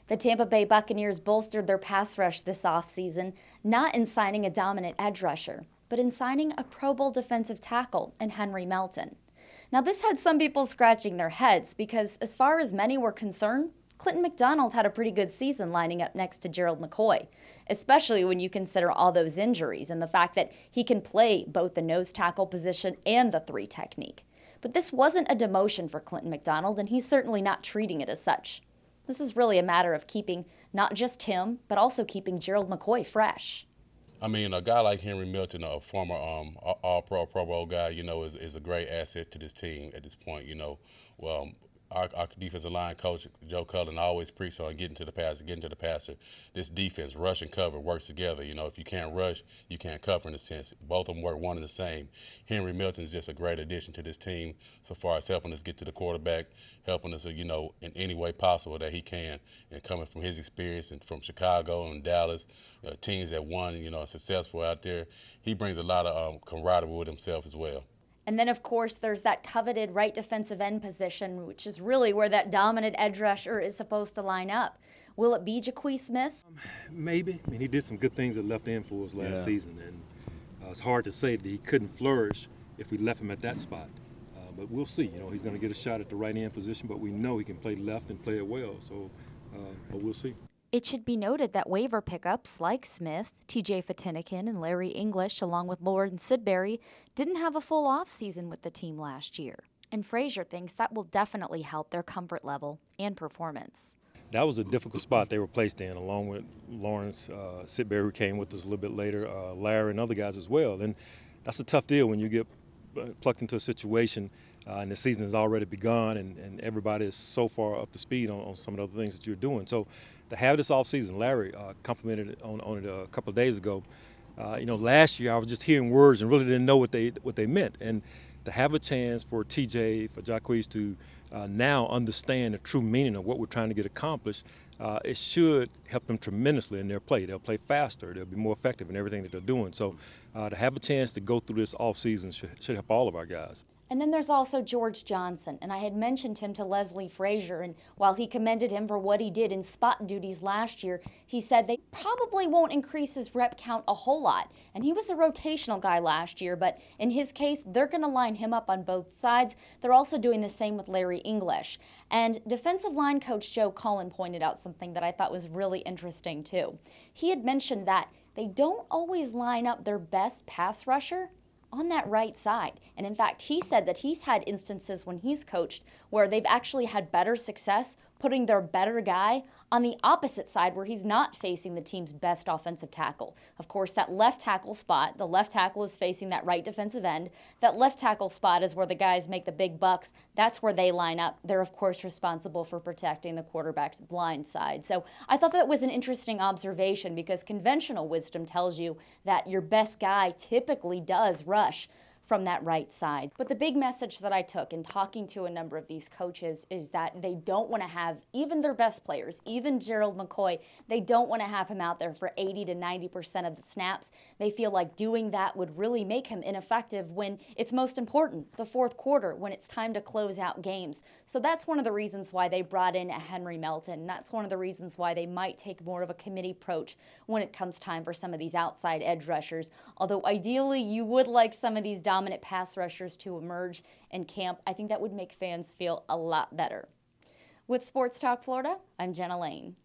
The Tampa Bay Buccaneers bolstered their pass rush this offseason, not in signing a dominant edge rusher, but in signing a Pro Bowl defensive tackle in Henry Melton. Now, this had some people scratching their heads because, as far as many were concerned, Clinton McDonald had a pretty good season lining up next to Gerald McCoy, especially when you consider all those injuries and the fact that he can play both the nose tackle position and the 3 technique. But this wasn't a demotion for Clinton McDonald, and he's certainly not treating it as such. This is really a matter of keeping not just him, but also keeping Gerald McCoy fresh. I mean, a guy like Henry Milton, a former All-Pro, Pro Bowl guy, is a great asset to this team at this point. Well, our defensive line coach, Joe Cullen, always preached on getting to the passer. This defense, rush and cover, works together. If you can't rush, you can't cover in a sense. Both of them work one and the same. Henry Milton is just a great addition to this team so far as helping us get to the quarterback, helping us, in any way possible that he can. And coming from his experience and from Chicago and Dallas, teams that won, successful out there, he brings a lot of camaraderie with himself as well. And then, of course, there's that coveted right defensive end position, which is really where that dominant edge rusher is supposed to line up. Will it be Ja'Quie Smith? Maybe. I mean, he did some good things at left end for us last season, and it's hard to say that he couldn't flourish if we left him at that spot. But we'll see. He's going to get a shot at the right end position, but we know he can play left and play it well. So, but we'll see. It should be noted that waiver pickups like Smith, T.J. Fatinikin, and Larry English, along with Lauren Sidbury, didn't have a full offseason with the team last year. And Frazier thinks that will definitely help their comfort level and performance. That was a difficult spot they were placed in, along with Lawrence Sidbury, who came with us a little bit later, Larry and other guys as well. And that's a tough deal when you get plucked into a situation and the season has already begun and everybody is so far up to speed on some of the other things that you're doing. So to have this offseason, Larry complimented on it a couple of days ago. Last year I was just hearing words and really didn't know what they meant. And to have a chance for TJ, for Ja'Quie to now understand the true meaning of what we're trying to get accomplished, it should help them tremendously in their play. They'll play faster. They'll be more effective in everything that they're doing. So to have a chance to go through this offseason should help all of our guys. And then there's also George Johnson, and I had mentioned him to Leslie Frazier, and while he commended him for what he did in spot duties last year, he said they probably won't increase his rep count a whole lot. And he was a rotational guy last year, but in his case, they're going to line him up on both sides. They're also doing the same with Larry English. And defensive line coach Joe Cullen pointed out something that I thought was really interesting too. He had mentioned that they don't always line up their best pass rusher on that right side. And in fact, he said that he's had instances when he's coached where they've actually had better success putting their better guy on the opposite side where he's not facing the team's best offensive tackle. Of course, that left tackle spot, the left tackle is facing that right defensive end. That left tackle spot is where the guys make the big bucks. That's where they line up. They're, of course, responsible for protecting the quarterback's blind side. So I thought that was an interesting observation because conventional wisdom tells you that your best guy typically does rush from that right side. But the big message that I took in talking to a number of these coaches is that they don't want to have even their best players, even Gerald McCoy, they don't want to have him out there for 80 to 90% of the snaps. They feel like doing that would really make him ineffective when it's most important, the fourth quarter, when it's time to close out games. So that's one of the reasons why they brought in a Henry Melton. That's one of the reasons why they might take more of a committee approach when it comes time for some of these outside edge rushers. Although ideally you would like some of these dominant pass rushers to emerge in camp. I think that would make fans feel a lot better. With Sports Talk Florida, I'm Jenna Lane.